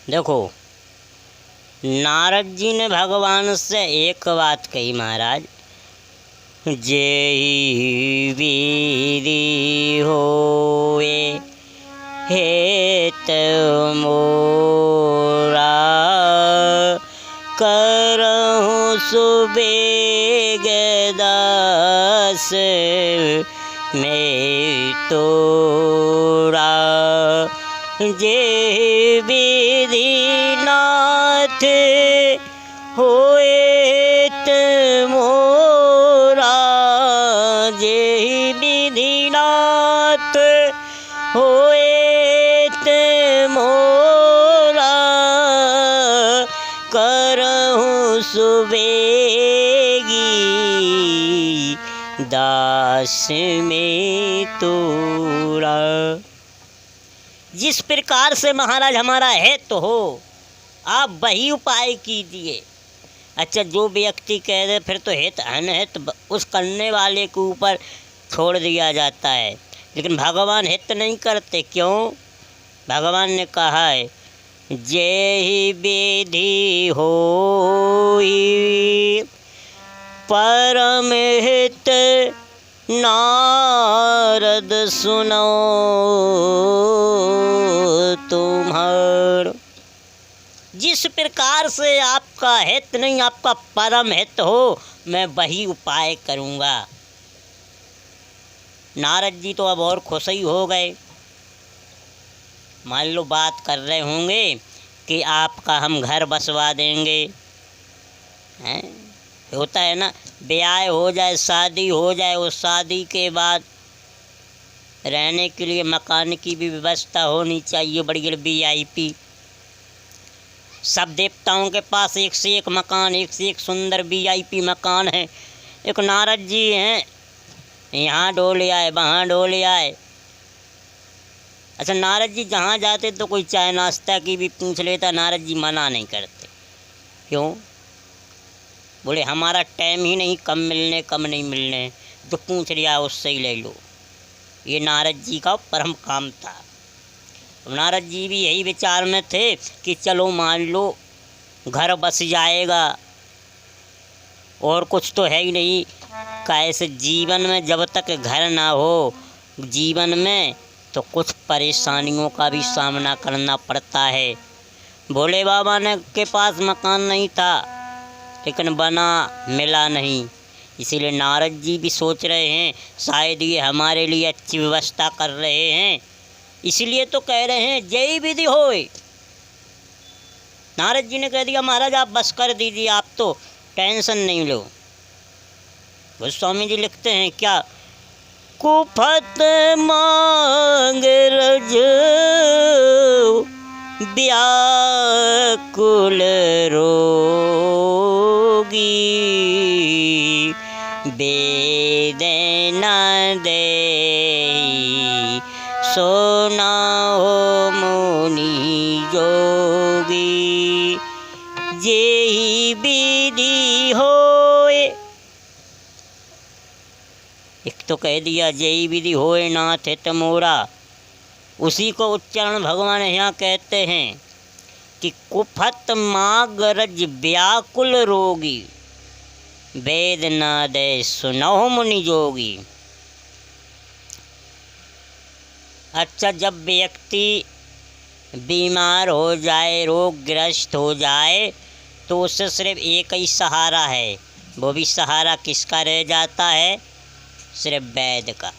देखो, नारद जी ने भगवान से एक बात कही, महाराज, जेहि विधि होए हेत मोरा, करहु सुबेग दास मैं तोरा। जे विधि नाथ होएत मोरा, जे विधि नाथ होएत मोरा, करहु सुबेगी दास में तोरा। जिस प्रकार से महाराज हमारा है तो हो, आप वही उपाय कीजिए। अच्छा, जो व्यक्ति कह दे फिर तो हित अनहित उस करने वाले के ऊपर छोड़ दिया जाता है, लेकिन भगवान हित नहीं करते। क्यों? भगवान ने कहा है, जेहि विधि होई परम हित नारद सुनो तुम्हार। जिस प्रकार से आपका हित नहीं, आपका परम हित हो, मैं वही उपाय करूँगा। नारद जी तो अब और खुश ही हो गए। मान लो बात कर रहे होंगे कि आपका हम घर बसवा देंगे, हैं? होता है ना, ब्याह हो जाए, शादी हो जाए, उस शादी के बाद रहने के लिए मकान की भी व्यवस्था होनी चाहिए, बड़ी VIP। सब देवताओं के पास एक से एक मकान, एक से एक सुंदर VIP मकान है। एक नारद जी हैं, यहाँ डोले आए, वहाँ डोले आए। अच्छा, नारद जी जहाँ जाते तो कोई चाय नाश्ता की भी पूछ लेता, नारद जी मना नहीं करते। क्यों? बोले हमारा टाइम ही नहीं, कम मिलने कम नहीं मिलने, जो पूछ लिया उससे ही ले लो। ये नारद जी का परम काम था। नारद जी भी यही विचार में थे कि चलो मान लो घर बस जाएगा, और कुछ तो है ही नहीं। कैसे जीवन में जब तक घर ना हो जीवन में, तो कुछ परेशानियों का भी सामना करना पड़ता है। भोले बाबा ने के पास मकान नहीं था, लेकिन बना मिला नहीं, इसीलिए नारद जी भी सोच रहे हैं शायद ये हमारे लिए अच्छी व्यवस्था कर रहे हैं, इसलिए तो कह रहे हैं जय विधि होए। नारद जी ने कह दिया महाराज आप बस कर दीजिए, आप तो टेंशन नहीं लो। गोस्वामी जी लिखते हैं क्या, कुफत मांग रज व्याकुल रोगी, वेदना देहि सोना हो मुनि जोगी, जेहि विधि होए। एक तो कह दिया जेहि विधि होए नाथ हित मोरा, उसी को उच्चारण भगवान यहाँ कहते हैं कि कुफत मागरज व्याकुल रोगी, वेद न दे सुनहु मुनि जोगी। अच्छा, जब व्यक्ति बीमार हो जाए, रोगग्रस्त हो जाए, तो उससे सिर्फ एक ही सहारा है, वो भी सहारा किसका रह जाता है? सिर्फ वैद्य का।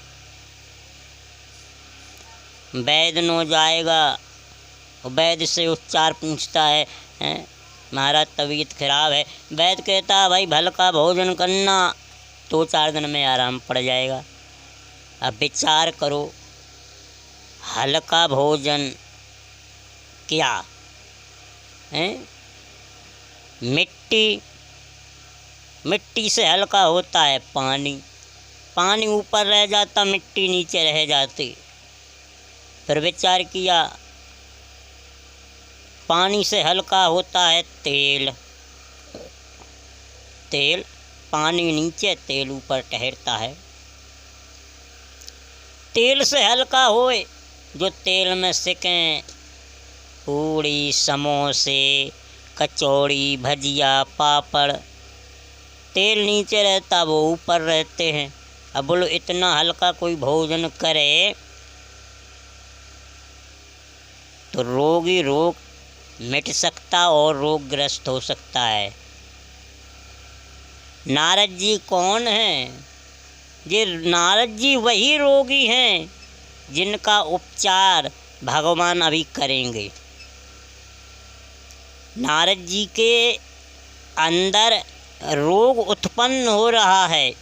वैद्य न हो जाएगा, वैद्य से उपचार पूछता है, महाराज तबीयत खराब है, वैद्य कहता है भाई हल्का भोजन करना, 2-4 दिन में आराम पड़ जाएगा। अब विचार करो, हल्का भोजन क्या है? मिट्टी से हल्का होता है पानी, पानी ऊपर रह जाता, मिट्टी नीचे रह जाती। फिर विचार किया, पानी से हल्का होता है तेल, तेल पानी नीचे, तेल ऊपर ठहरता है। तेल से हल्का होए जो तेल में सिकें, पूड़ी समोसे कचौड़ी भजिया पापड़, तेल नीचे रहता वो ऊपर रहते हैं। अब बोलो इतना हल्का कोई भोजन करे तो रोगी रोग मिट सकता और रोगग्रस्त हो सकता है। नारद जी कौन हैं? ये नारद जी वही रोगी हैं जिनका उपचार भगवान अभी करेंगे। नारद जी के अंदर रोग उत्पन्न हो रहा है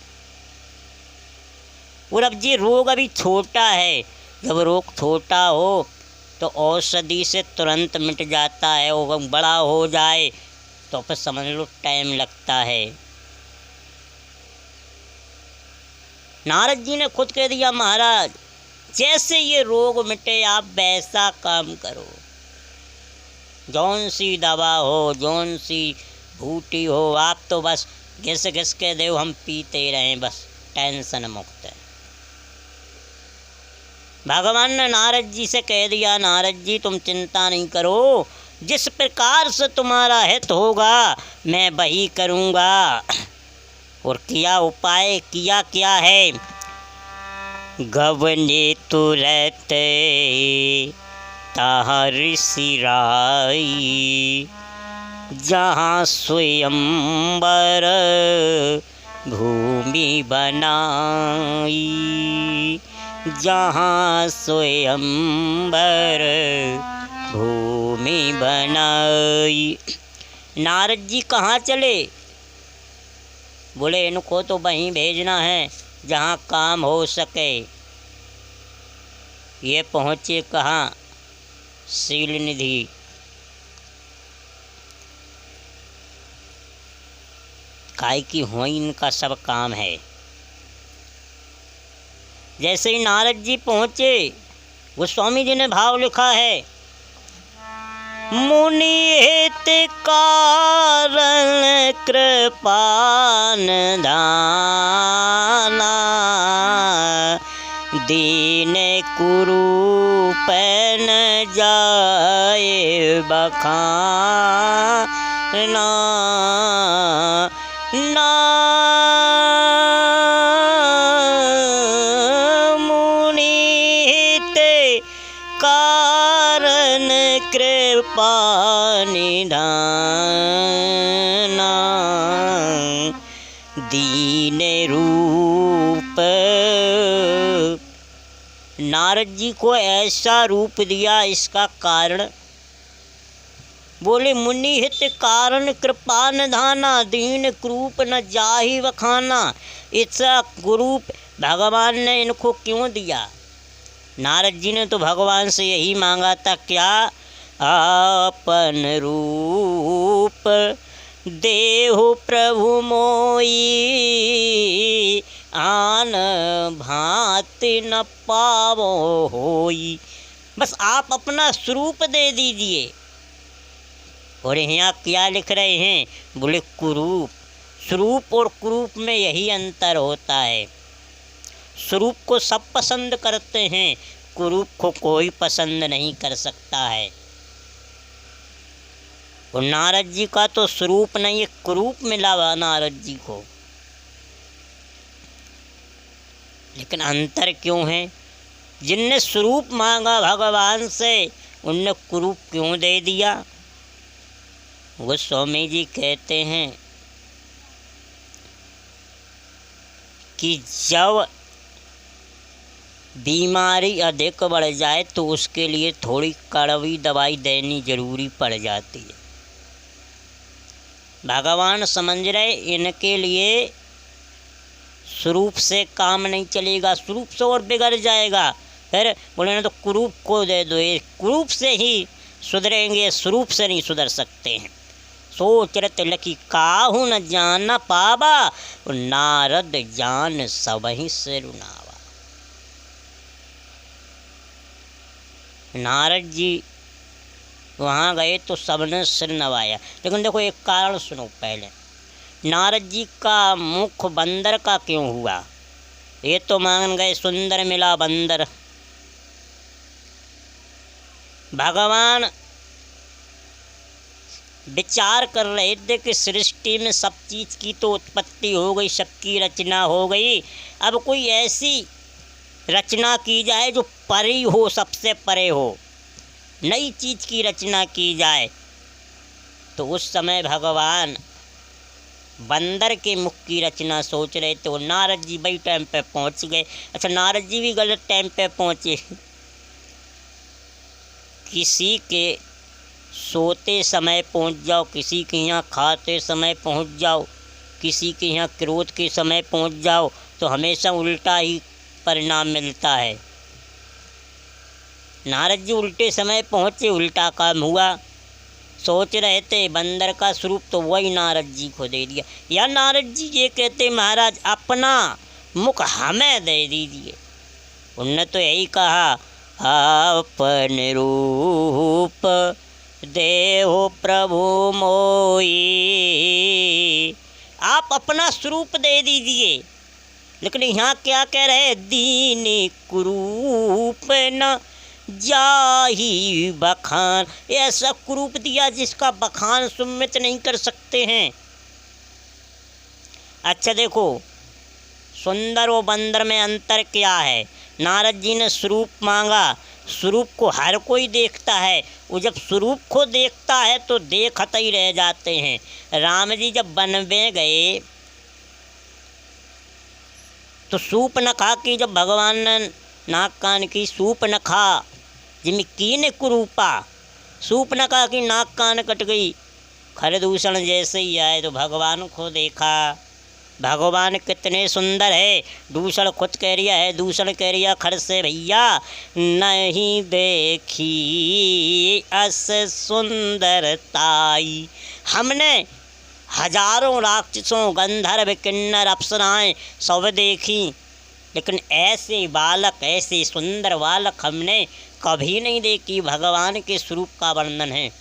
और अब ये रोग अभी छोटा है। जब रोग छोटा हो तो औषधि से तुरंत मिट जाता है, और बड़ा हो जाए तो फिर समझ लो टाइम लगता है। नारद जी ने खुद कह दिया, महाराज जैसे ये रोग मिटे आप वैसा काम करो। जौन सी दवा हो, जौन सी बूटी हो, आप तो बस घिस घिस के दो, हम पीते रहें, बस टेंशन मुक्त है। भगवान ने नारद जी से कह दिया, नारद जी तुम चिंता नहीं करो, जिस प्रकार से तुम्हारा हित होगा मैं वही करूँगा। और किया उपाय किया क्या है? गवने तुरत ताहा ऋषि राई, जहाँ स्वयंवर भूमि बनाई, जहाँ स्वयंवर भूमि बनाई। नारद जी कहाँ चले? बोले इनको तो वहीं भेजना है जहाँ काम हो सके। ये पहुँचे कहाँ? शील निधि। काय की हो इनका सब काम है। जैसे ही नारद जी पहुँचे, गोस्वामी जी ने भाव लिखा है, मुनि हित कारण कृपान दाना, दीन कुरूप न जाए बखाना, ना कारण कृपा निधाना, दीन रूप। नारद जी को ऐसा रूप दिया, इसका कारण बोले मुनि हित कारण कृपा निधाना, दीन क्रूप न जाहि वखाना। ऐसा रूप भगवान ने इनको क्यों दिया? नारद जी ने तो भगवान से यही मांगा था, क्या? आपन रूप देहु प्रभु मोई, आन भांति न पावो होई। बस आप अपना स्वरूप दे दीजिए। और यहाँ क्या लिख रहे हैं? बोले कुरूप। स्वरूप और कुरूप में यही अंतर होता है। स्वरूप को सब पसंद करते हैं, कुरूप को कोई पसंद नहीं कर सकता है। और नारद जी का तो स्वरूप नहीं, एक कुरूप मिला हुआ नारद जी को। लेकिन अंतर क्यों है? जिनने स्वरूप मांगा भगवान से, उनने कुरूप क्यों दे दिया? गोस्वामी जी कहते हैं कि जब बीमारी अधिक बढ़ जाए तो उसके लिए थोड़ी कड़वी दवाई देनी जरूरी पड़ जाती है। भगवान समझ रहे इनके लिए स्वरूप से काम नहीं चलेगा, स्वरूप से और बिगड़ जाएगा। फिर बोले ना तो कुरूप को दे दो, ये कुरूप से ही सुधरेंगे, स्वरूप से नहीं सुधर सकते हैं। सोचरत लकी काहू न जान पावा, नारद जान सबहि से रुनावा। नारद जी वहाँ गए तो सबने सिर नवाया। लेकिन देखो एक कारण सुनो पहले, नारद जी का मुख बंदर का क्यों हुआ? ये तो मान गए सुंदर मिला बंदर। भगवान विचार कर रहे थे कि सृष्टि में सब चीज़ की तो उत्पत्ति हो गई, सबकी रचना हो गई, अब कोई ऐसी रचना की जाए जो परे हो, सबसे परे हो, नई चीज़ की रचना की जाए। तो उस समय भगवान बंदर के मुख की रचना सोच रहे थे। वो नारद जी वही टाइम पे पहुंच गए। अच्छा, नारद जी भी गलत टाइम पे पहुंचे। किसी के सोते समय पहुंच जाओ, किसी के यहाँ खाते समय पहुंच जाओ, किसी के यहाँ क्रोध के समय पहुंच जाओ, तो हमेशा उल्टा ही परिणाम मिलता है। नारद जी उल्टे समय पहुँचे, उल्टा काम हुआ। सोच रहे थे बंदर का स्वरूप, तो वही नारद जी को दे दिया। या नारद जी ये कहते, महाराज अपना मुख हमें दे दीजिए। उनने तो यही कहा, अपन रूप देहो प्रभु मोई, आप अपना स्वरूप दे दीजिए। लेकिन यहाँ क्या कह रहे, दीन कुरूप न जाही बखान, ऐसा कुरूप दिया जिसका बखान सुमित नहीं कर सकते हैं। अच्छा देखो, सुंदर और बंदर में अंतर क्या है। नारद जी ने स्वरूप मांगा, स्वरूप को हर कोई देखता है, वो जब स्वरूप को देखता है तो देखते ही रह जाते हैं। राम जी जब वन में गए तो सूर्पनखा की जब भगवान ने नाक कान की, सूर्पनखा जिम कीन कुरूपा, सूर्पनखा की नाक कान कट गई। खरदूषण जैसे ही आए तो भगवान को देखा। भगवान कितने सुंदर है। दूषण खुद कह रिया है, दूषण कह रिया खर से, भैया नहीं देखी अस सुंदरताई। हमने हजारों राक्षसों, गंधर्व, किन्नर, अप्सराएं सब देखी, लेकिन ऐसे बालक, ऐसे सुंदर बालक हमने कभी नहीं देखी। भगवान के स्वरूप का वर्णन है।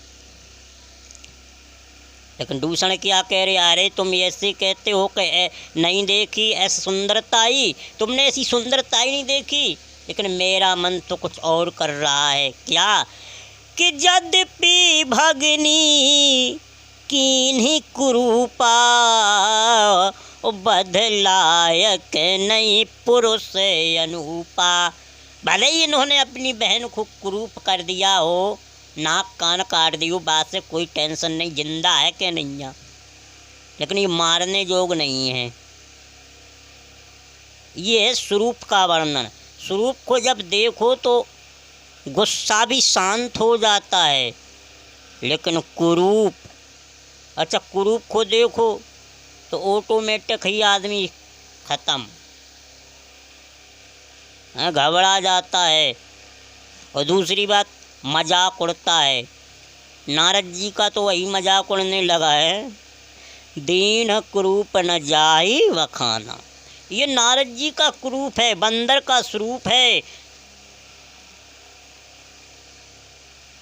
लेकिन दूषण क्या कह रहे, अरे तुम ऐसे कहते हो कि नहीं देखी ऐसी सुंदरताई, तुमने ऐसी सुंदरताई नहीं देखी, लेकिन मेरा मन तो कुछ और कर रहा है। क्या कि यद्यपि भगनी कीन्ही कुरूपा, बदलायक नहीं पुरुष अनूपा। भले ही इन्होंने अपनी बहन को कुरूप कर दिया हो, नाक कान काट दी हो, बात से कोई टेंशन नहीं, जिंदा है कि नहीं है, लेकिन ये मारने योग नहीं है। ये है स्वरूप का वर्णन। स्वरूप को जब देखो तो गुस्सा भी शांत हो जाता है, लेकिन कुरूप, अच्छा कुरूप को देखो तो ऑटोमेटिक ही आदमी ख़त्म, घबरा जाता है। और दूसरी बात, मजाक उड़ता है। नारद जी का तो वही मजाक उड़ने लगा है, दीन कुरूप न जाही वखाना। ये नारद जी का कुरूप है, बंदर का स्वरूप है।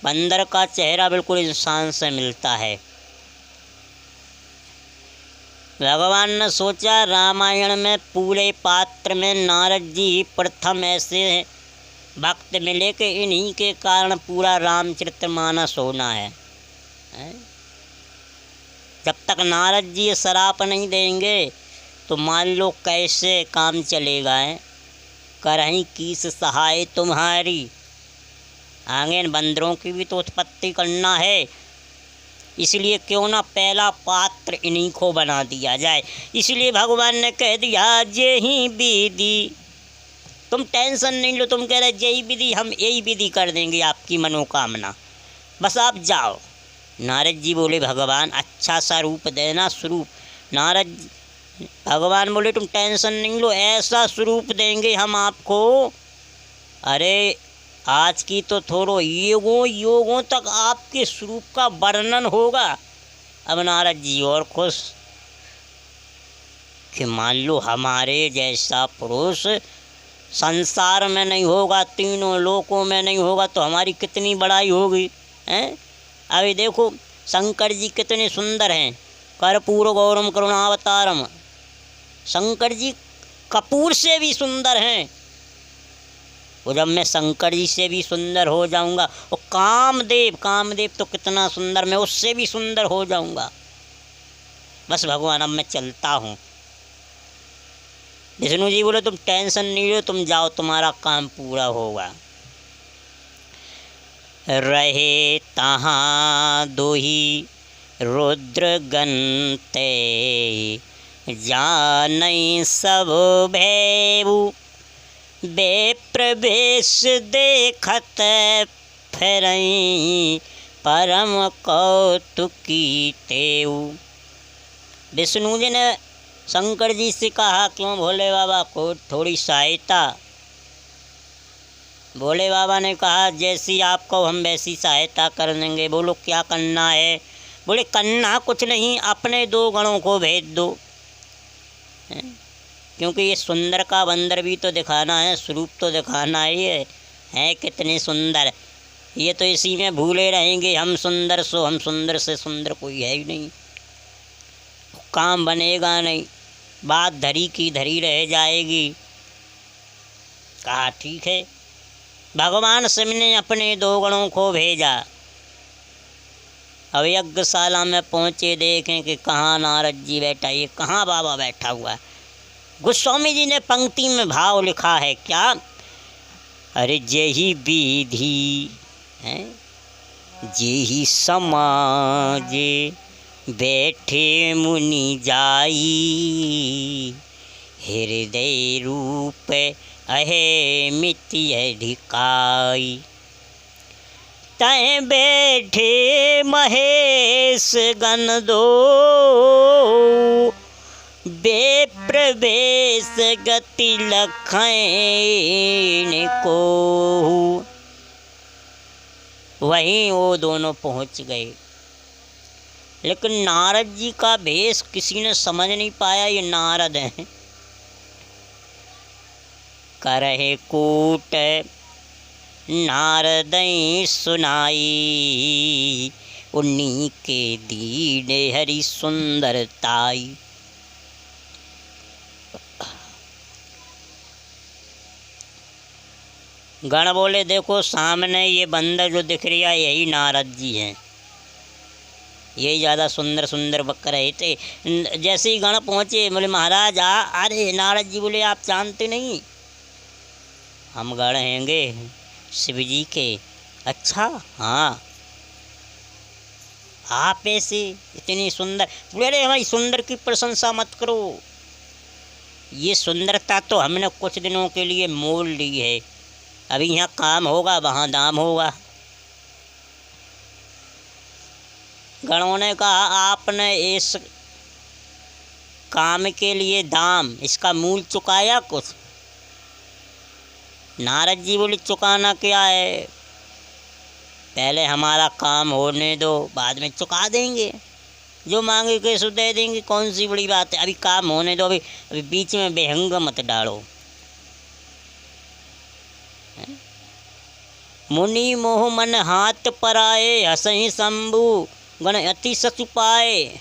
बंदर का चेहरा बिल्कुल इंसान से मिलता है। भगवान ने सोचा रामायण में पूरे पात्र में नारद जी प्रथम ऐसे भक्त मिले कि इन्हीं के कारण पूरा रामचरितमानस होना है। जब तक नारद जी सराप नहीं देंगे तो मान लो कैसे काम चलेगा है। करहीं कीस सहाय तुम्हारी, आगे इन बंदरों की भी तो उत्पत्ति करना है, इसलिए क्यों ना पहला पात्र इन्हीं को बना दिया जाए। इसलिए भगवान ने कह दिया जे ही विधि, तुम टेंशन नहीं लो, तुम कह रहे यही विधि, हम यही विधि कर देंगे आपकी मनोकामना, बस आप जाओ। नारद जी बोले भगवान अच्छा सा रूप देना, स्वरूप। नारद भगवान बोले तुम टेंशन नहीं लो, ऐसा स्वरूप देंगे हम आपको, अरे आज की तो थोड़ो युगों युगों तक आपके स्वरूप का वर्णन होगा। अब नारद जी और खुश कि मान लो हमारे जैसा पुरुष संसार में नहीं होगा, तीनों लोकों में नहीं होगा, तो हमारी कितनी बड़ाई होगी हैं। अभी देखो शंकर जी कितने सुंदर हैं, कर्पूर गौरम करुणावतारम। शंकर जी कपूर से भी सुंदर हैं। वो जब मैं शंकर जी से भी सुंदर हो जाऊंगा, और कामदेव तो कितना सुंदर, मैं उससे भी सुंदर हो जाऊंगा। बस भगवान अब मैं चलता हूँ। विष्णु जी बोले तुम टेंशन नहीं लो, तुम जाओ, तुम्हारा काम पूरा होगा। रहे तहाँ दोही रुद्रगण ते, जानई सब भैबु बे प्रवेश देखत फिरई, परम कौतुकी तेऊ। विष्णु जी ने शंकर जी से कहा, क्यों भोले बाबा को थोड़ी सहायता। भोले बाबा ने कहा, जैसी आप कहो हम वैसी सहायता कर देंगे। बोलो क्या करना है? बोले करना कुछ नहीं, अपने 2 गणों को भेज दो। क्योंकि ये सुंदर का बंदर भी तो दिखाना है, स्वरूप तो दिखाना ही है कितने सुंदर। ये तो इसी में भूले रहेंगे, हम सुंदर सो हम सुंदर से सुंदर कोई है ही नहीं, काम बनेगा नहीं, बात धरी की धरी रह जाएगी। कहा ठीक है। भगवान शिव ने अपने 2 गणों को भेजा। अब यज्ञशाला में पहुँचे, देखें कि कहाँ नारद जी बैठा, ये कहाँ बाबा बैठा हुआ। गोस्वामी जी ने पंक्ति में भाव लिखा है क्या? अरे जेहि विधि है जेहि समाज, बैठे मुनि जाई, हृदय रूप अहे मिति अधिकाई। तय बैठे महेश गण दो, बे प्रवेश गति लखैन को। वहीं वो दोनों पहुँच गए, लेकिन नारद जी का भेष किसी ने समझ नहीं पाया, ये नारद हैं। करहे कूट नारदई सुनाई, उन्हीं के दीने हरि सुंदरताई। गण बोले देखो सामने ये बंदर जो दिख रहा है यही नारद जी हैं, यही ज़्यादा सुंदर सुंदर बक रहे थे। जैसे ही गण पहुँचे बोले महाराज अरे नारद जी बोले आप जानते नहीं, हम गण हैंगे शिव जी के। अच्छा हाँ, आप ऐसे इतनी सुंदर। बोले अरे हमारी सुंदर की प्रशंसा मत करो, ये सुंदरता तो हमने कुछ दिनों के लिए मोल ली है, अभी यहाँ काम होगा वहाँ दाम होगा। गणों ने कहा आपने इस काम के लिए दाम, इसका मूल चुकाया कुछ? नारद जी बोले चुकाना क्या है, पहले हमारा काम होने दो, बाद में चुका देंगे, जो मांगे कैसे दे देंगे, कौन सी बड़ी बात है, अभी काम होने दो, अभी बीच में बेहंग मत डालो। मुनि मोह मन हाथ पर आए, हसहि शंभु गण अति सचु पाए।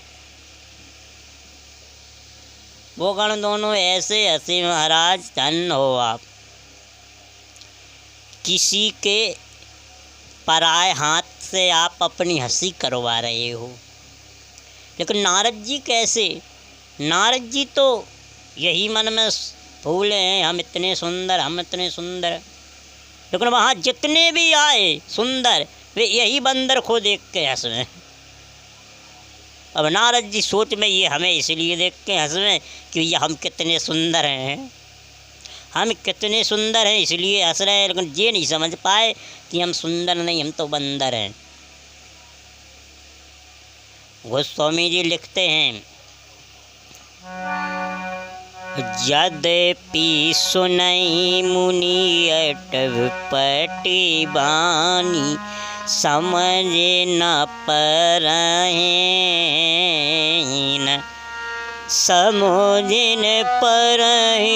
वो गण दोनों ऐसे हंसे, महाराज धन्य हो आप, किसी के पराए हाथ से आप अपनी हंसी करवा रहे हो। लेकिन नारद जी कैसे? नारद जी तो यही मन में भूले हैं, हम इतने सुंदर, हम इतने सुंदर। लेकिन वहाँ जितने भी आए सुंदर, वे यही बंदर को देख के हंस रहे। अब नारद जी सोच में ये हमें इसलिए देख के हंस रहे कि ये हम कितने सुंदर हैं, हम कितने सुंदर हैं इसलिए हंस रहे हैं। लेकिन ये नहीं समझ पाए कि हम सुंदर नहीं, हम तो बंदर हैं। गोस्वामी जी लिखते हैं, यद्यपि सुनई मुनि अटपटी बानी, समझे न परहीन, समझिन परहीन,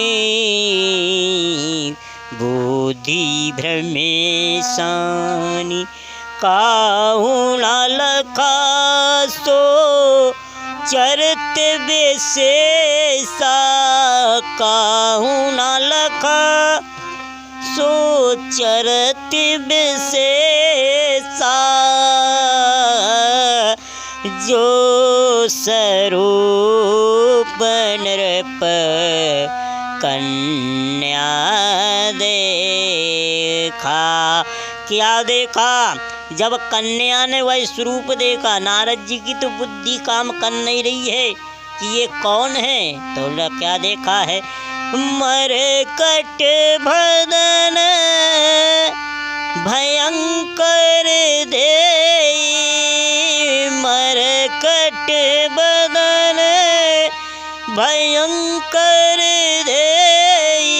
बुद्धि भ्रमेशानी, काहू न लखा सो चरित विशेषा, काहू न लखा सो चरत विशेषा, जो स्वरूप नृप कन्या देखा। क्या देखा? जब कन्या ने वह स्वरूप देखा, नारद जी की तो बुद्धि काम कर नहीं रही है कि ये कौन है, तो क्या देखा है? मरकट भदन भयंकर देई, मरकट बदन भयंकर देई,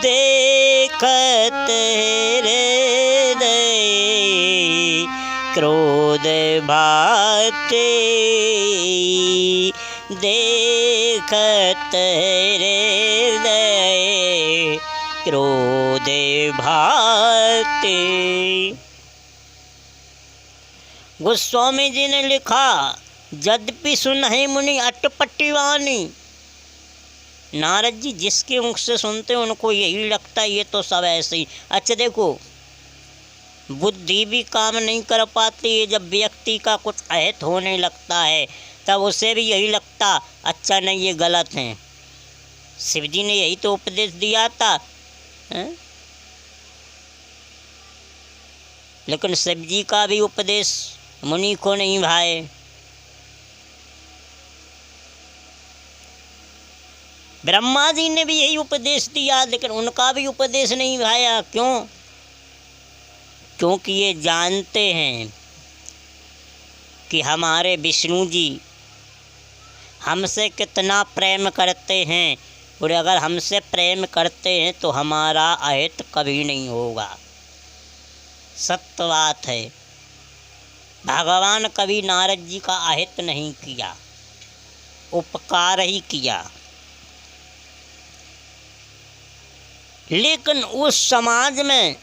देखत हृदय क्रोध भाते, देखत हृदय क्रोध भाते। गोस्वामी जी ने लिखा, यद्यपि सुनहि मुनि अटपटी वाणी। नारद जी जिसके मुख से सुनते उनको यही लगता है ये तो सब ऐसे ही। अच्छा देखो, बुद्धि भी काम नहीं कर पाती है। जब व्यक्ति का कुछ अहित होने लगता है तब उसे भी यही लगता अच्छा नहीं ये गलत है। शिव जी ने यही तो उपदेश दिया था, है? लेकिन शिव जी का भी उपदेश मुनि को नहीं भाए। ब्रह्मा जी ने भी यही उपदेश दिया लेकिन उनका भी उपदेश नहीं भाया। क्यों? क्योंकि ये जानते हैं कि हमारे विष्णु जी हमसे कितना प्रेम करते हैं, और अगर हमसे प्रेम करते हैं तो हमारा अहित कभी नहीं होगा। सत्य बात है। भगवान कभी नारद जी का अहित नहीं किया, उपकार ही किया। लेकिन उस समाज में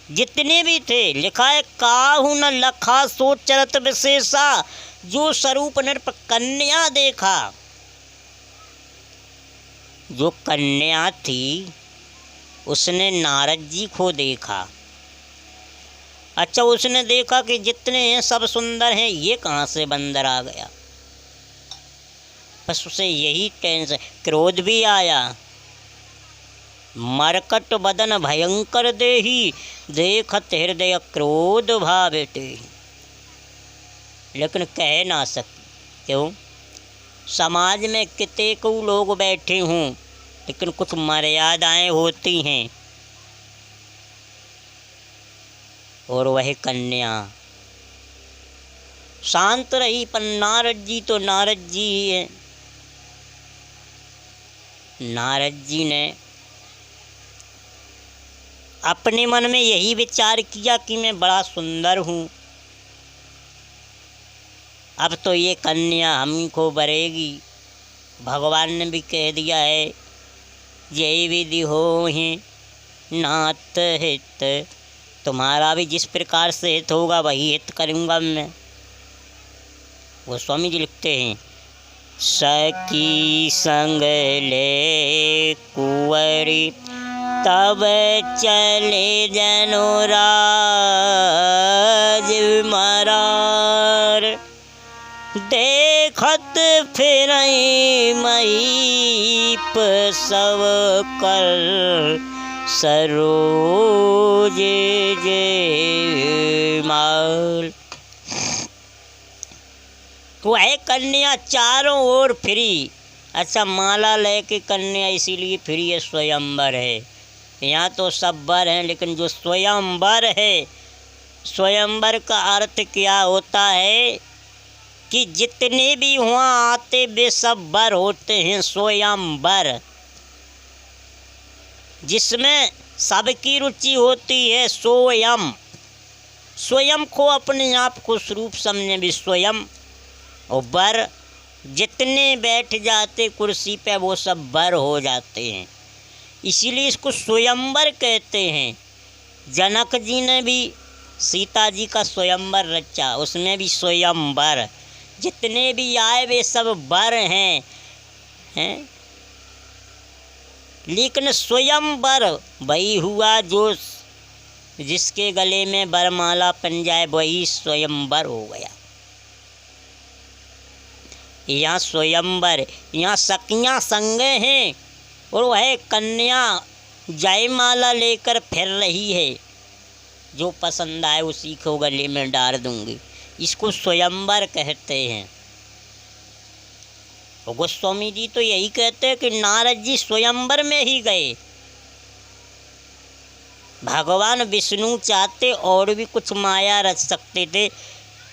जितने भी थे, लिखा है काहू न लखा सो चरत विशेषा, जो स्वरूप नृप कन्या देखा। जो कन्या थी उसने नारद जी को देखा। अच्छा, उसने देखा कि जितने हैं सब सुंदर हैं, ये कहाँ से बंदर आ गया। बस उसे यही टेंशन, क्रोध भी आया। मरकट बदन भयंकर देही, देखत हृदय क्रोध भावेते। लेकिन कह ना सकी। क्यों? समाज में कितने लोग बैठे हों लेकिन कुछ मर्यादाएं होती हैं, और वह कन्या शांत रही। पर नारद जी तो नारद जी ही है। नारद जी ने अपने मन में यही विचार किया कि मैं बड़ा सुंदर हूँ, अब तो ये कन्या हमको बरेगी। भगवान ने भी कह दिया है, जय विधि हो ही नाथ हित, तुम्हारा भी जिस प्रकार से हित होगा वही हित करूँगा मैं। गोस्वामी जी लिखते हैं, सखी संग ले कुंवरी तब चले जनुराज मरार, देखत फिर महीप सब कर सरोज जे माल। वह कन्या चारों ओर फिरी। अच्छा, माला लेके कन्या इसीलिए फिरी है, स्वयंवर है। यहाँ तो सब वर हैं, लेकिन जो स्वयंवर है, स्वयंवर का अर्थ क्या होता है कि जितने भी वहाँ आते वे सब वर होते हैं। स्वयंवर जिसमें सबकी रुचि होती है। स्वयं, स्वयं को अपने आप को स्वरूप समझे भी स्वयं। और वर जितने बैठ जाते कुर्सी पे वो सब वर हो जाते हैं, इसीलिए इसको स्वयंवर कहते हैं। जनक जी ने भी सीता जी का स्वयंवर रचा, उसमें भी स्वयंवर। जितने भी आए वे सब वर हैं। लेकिन स्वयंवर वही हुआ जो जिसके गले में वरमाला पन जाए वही स्वयंवर हो गया। यहाँ स्वयंवर, यहाँ सखियाँ संगे हैं और वह कन्या जयमाला लेकर फिर रही है, जो पसंद आए उसी को गले में डाल दूंगी। इसको स्वयंवर कहते हैं। और गोस्वामी जी तो यही कहते हैं कि नारद जी स्वयंवर में ही गए। भगवान विष्णु चाहते और भी कुछ माया रच सकते थे,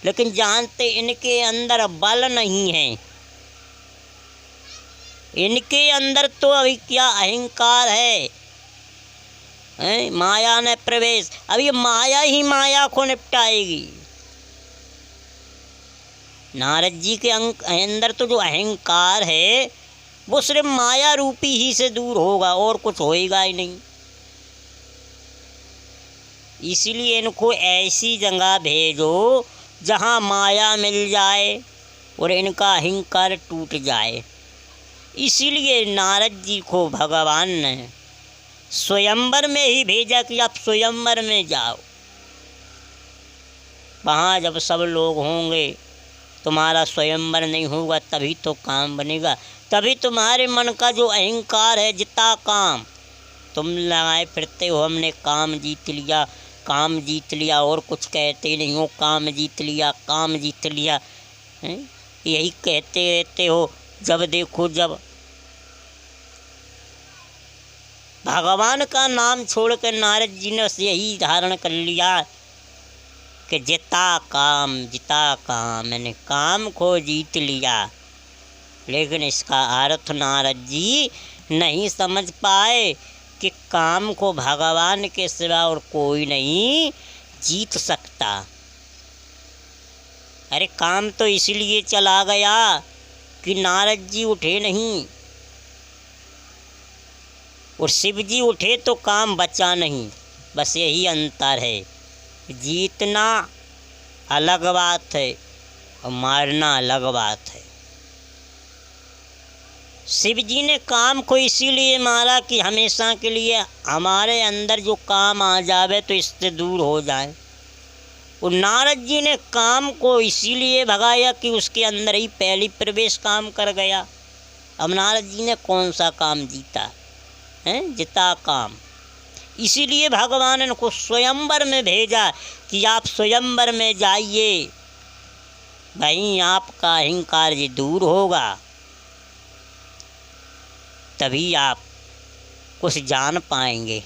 लेकिन जानते इनके अंदर बल नहीं है। इनके अंदर तो अभी क्या अहंकार है, माया ने प्रवेश। अब ये माया ही माया को निपटाएगी। नारद जी के अंदर तो जो अहंकार है वो सिर्फ माया रूपी ही से दूर होगा और कुछ होएगा ही नहीं। इसीलिए इनको ऐसी जगह भेजो जहाँ माया मिल जाए और इनका अहंकार टूट जाए। इसीलिए नारद जी को भगवान ने स्वयंवर में ही भेजा कि आप स्वयंवर में जाओ। वहाँ जब सब लोग होंगे, तुम्हारा स्वयंवर नहीं होगा तभी तो काम बनेगा। तभी तुम्हारे मन का जो अहंकार है, जितना काम तुम लगाए फिरते हो, हमने काम जीत लिया, काम जीत लिया, और कुछ कहते नहीं हो, काम जीत लिया, काम जीत लिया, यही कहते रहते हो। जब देखो जब भगवान का नाम छोड़कर नारद जी ने यही धारण कर लिया कि जिता काम मैंने काम को जीत लिया। लेकिन इसका अर्थ नारद जी नहीं समझ पाए कि काम को भगवान के सिवा और कोई नहीं जीत सकता। अरे काम तो इसलिए चला गया कि नारद जी उठे नहीं, और शिव जी उठे तो काम बचा नहीं। बस यही अंतर है। जीतना अलग बात है और मारना अलग बात है। शिव जी ने काम को इसीलिए मारा कि हमेशा के लिए हमारे अंदर जो काम आ जावे तो इससे दूर हो जाए। और नारद जी ने काम को इसीलिए भगाया कि उसके अंदर ही पहली प्रवेश काम कर गया। अब नारद जी ने कौन सा काम जीता है? जिता काम। इसीलिए भगवान ने को स्वयंवर में भेजा कि आप स्वयंवर में जाइए, वहीं आपका अहंकार ये दूर होगा, तभी आप कुछ जान पाएंगे।